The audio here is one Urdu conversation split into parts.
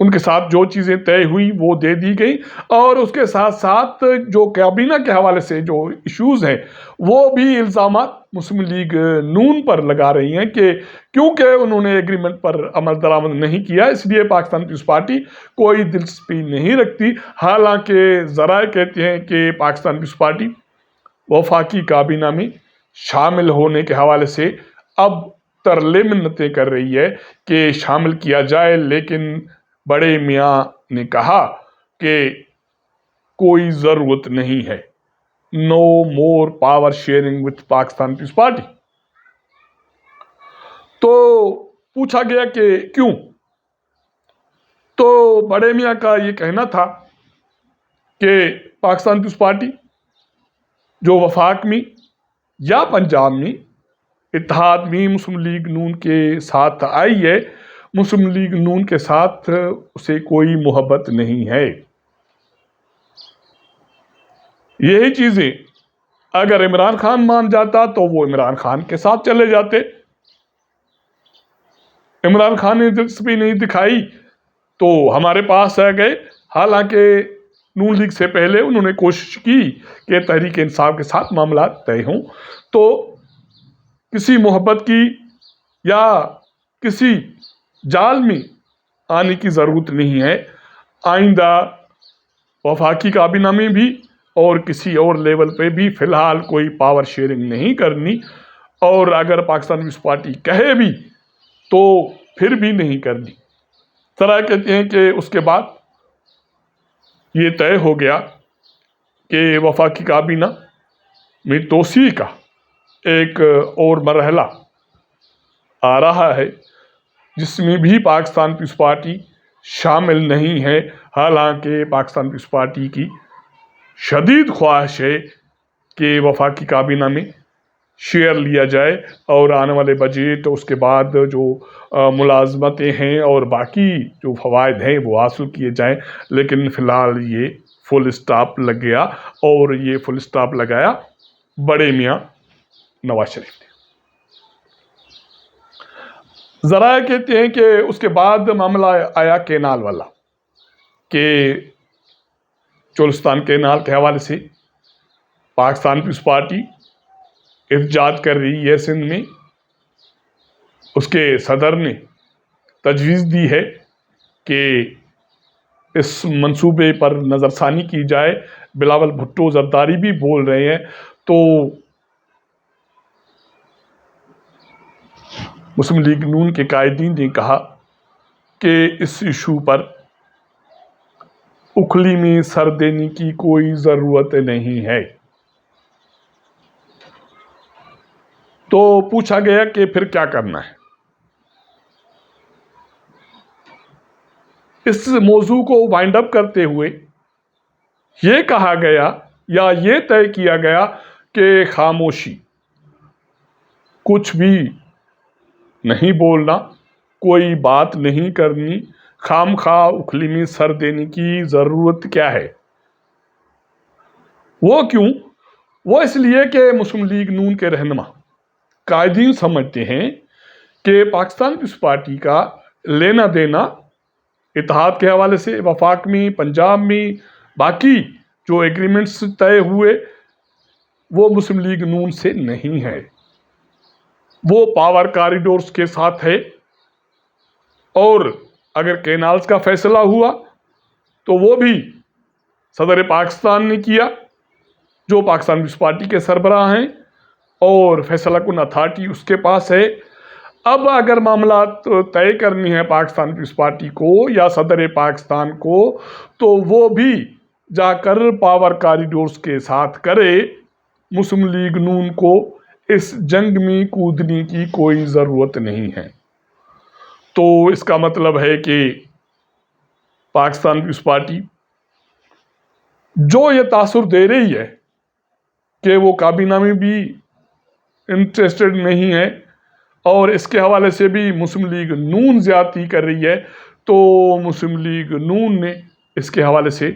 ان کے ساتھ جو چیزیں طے ہوئی وہ دے دی گئی، اور اس کے ساتھ ساتھ جو کابینہ کے حوالے سے جو ایشوز ہیں وہ بھی الزامات مسلم لیگ نون پر لگا رہی ہیں کہ کیونکہ انہوں نے ایگریمنٹ پر عمل درآمد نہیں کیا اس لیے پاکستان پیپلز پارٹی کوئی دلچسپی نہیں رکھتی۔ حالانکہ ذرائع کہتے ہیں کہ پاکستان پیپلز پارٹی وفاقی کابینہ میں شامل ہونے کے حوالے سے اب ترلے منتیں کر رہی ہے کہ شامل کیا جائے، لیکن بڑے میاں نے کہا کہ کوئی ضرورت نہیں ہے، no more power sharing with Pakistan Peoples Party. تو پوچھا گیا کہ کیوں؟ تو بڑے میاں کا یہ کہنا تھا کہ پاکستان پیپلز پارٹی جو وفاق میں یا پنجاب میں اتحاد میں مسلم لیگ نون کے ساتھ آئی ہے، مسلم لیگ نون کے ساتھ اسے کوئی محبت نہیں ہے۔ یہی چیزیں اگر عمران خان مان جاتا تو وہ عمران خان کے ساتھ چلے جاتے۔ عمران خان نے دلچسپی نہیں دکھائی تو ہمارے پاس آ گئے، حالانکہ نون لیگ سے پہلے انہوں نے کوشش کی کہ تحریک انصاف کے ساتھ معاملات طے ہوں، تو کسی محبت کی یا کسی جال میں آنے کی ضرورت نہیں ہے۔ آئندہ وفاقی کابینہ میں بھی اور کسی اور لیول پہ بھی فی الحال کوئی پاور شیئرنگ نہیں کرنی، اور اگر پاکستان پیپلز پارٹی کہے بھی تو پھر بھی نہیں کرنی۔ ذرا کہتے ہیں کہ اس کے بعد یہ طے ہو گیا کہ وفاقی کابینہ میں توسیع کا ایک اور مرحلہ آ رہا ہے جس میں بھی پاکستان پیپلز پارٹی شامل نہیں ہے، حالانکہ پاکستان پیپلز پارٹی کی شدید خواہش ہے کہ وفاقی کابینہ میں شیئر لیا جائے اور آنے والے بجٹ، اس کے بعد جو ملازمتیں ہیں اور باقی جو فوائد ہیں وہ حاصل کیے جائیں، لیکن فی الحال یہ فل اسٹاپ لگ گیا، اور یہ فل اسٹاپ لگایا بڑے میاں نواز شریف نے۔ ذرائع کہتے ہیں کہ اس کے بعد معاملہ آیا کینال والا، کہ چولستان کینال کے حوالے سے پاکستان پیپلز پارٹی احتجاج کر رہی ہے سندھ میں۔ اس کے صدر نے تجویز دی ہے کہ اس منصوبے پر نظر ثانی کی جائے۔ بلاول بھٹو زرداری بھی بول رہے ہیں۔ تو مسلم لیگ نون کے قائدین نے کہا کہ اس ایشو پر اکھلی میں سر دینے کی کوئی ضرورت نہیں ہے۔ تو پوچھا گیا کہ پھر کیا کرنا ہے؟ اس موضوع کو وائنڈ اپ کرتے ہوئے یہ کہا گیا یا یہ طے کیا گیا کہ خاموشی، کچھ بھی نہیں بولنا، کوئی بات نہیں کرنی، خام خواہ اکھلی میں سر دینے کی ضرورت کیا ہے؟ وہ کیوں؟ وہ اس لیے کہ مسلم لیگ نون کے رہنما قائدین سمجھتے ہیں کہ پاکستان پیپلز پارٹی کا لینا دینا اتحاد کے حوالے سے وفاق میں، پنجاب میں، باقی جو ایگریمنٹس طے ہوئے وہ مسلم لیگ نون سے نہیں ہے، وہ پاور کاریڈورز کے ساتھ ہے۔ اور اگر کینالز کا فیصلہ ہوا تو وہ بھی صدر پاکستان نے کیا جو پاکستان پیپلز پارٹی کے سربراہ ہیں، اور فیصلہ کن اتھارٹی اس کے پاس ہے۔ اب اگر معاملات طے کرنی ہے پاکستان پیپلز پارٹی کو یا صدر پاکستان کو، تو وہ بھی جا کر پاور کاریڈورز کے ساتھ کرے۔ مسلم لیگ نون کو اس جنگ میں کودنے کی کوئی ضرورت نہیں ہے۔ تو اس کا مطلب ہے کہ پاکستان پیپلز پارٹی جو یہ تاثر دے رہی ہے کہ وہ کابینہ میں بھی انٹرسٹڈ نہیں ہے اور اس کے حوالے سے بھی مسلم لیگ نون زیادتی کر رہی ہے، تو مسلم لیگ نون نے اس کے حوالے سے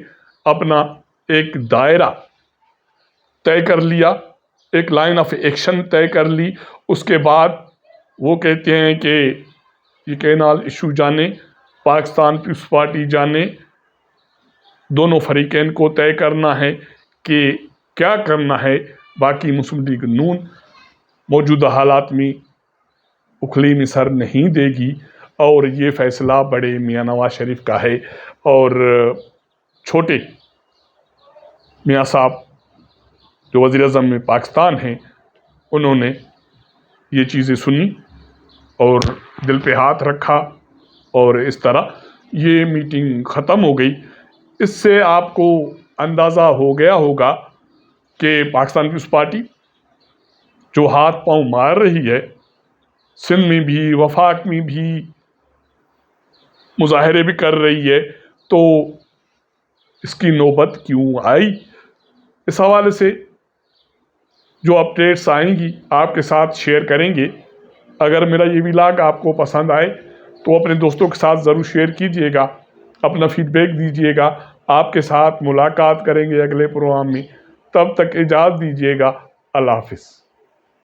اپنا ایک دائرہ طے کر لیا، ایک لائن آف ایکشن طے کر لی۔ اس کے بعد وہ کہتے ہیں کہ یہ کینال ایشو جانے پاکستان پیپلز پارٹی جانے، دونوں فریقین کو طے کرنا ہے کہ کیا کرنا ہے۔ باقی مسلم لیگ نون موجودہ حالات میں اکھلی میں سر نہیں دے گی، اور یہ فیصلہ بڑے میاں نواز شریف کا ہے، اور چھوٹے میاں صاحب جو وزیر اعظم میں پاکستان ہیں، انہوں نے یہ چیزیں سنی اور دل پہ ہاتھ رکھا، اور اس طرح یہ میٹنگ ختم ہو گئی۔ اس سے آپ کو اندازہ ہو گیا ہوگا کہ پاکستان پیپلز پارٹی جو ہاتھ پاؤں مار رہی ہے، سندھ میں بھی وفاق میں بھی مظاہرے بھی کر رہی ہے، تو اس کی نوبت کیوں آئی؟ اس حوالے سے جو اپڈیٹس آئیں گی آپ کے ساتھ شیئر کریں گے۔ اگر میرا یہ ولاگ آپ کو پسند آئے تو اپنے دوستوں کے ساتھ ضرور شیئر کیجئے گا، اپنا فیڈ بیک دیجئے گا۔ آپ کے ساتھ ملاقات کریں گے اگلے پروگرام میں، تب تک اجازت دیجئے گا۔ اللہ حافظ۔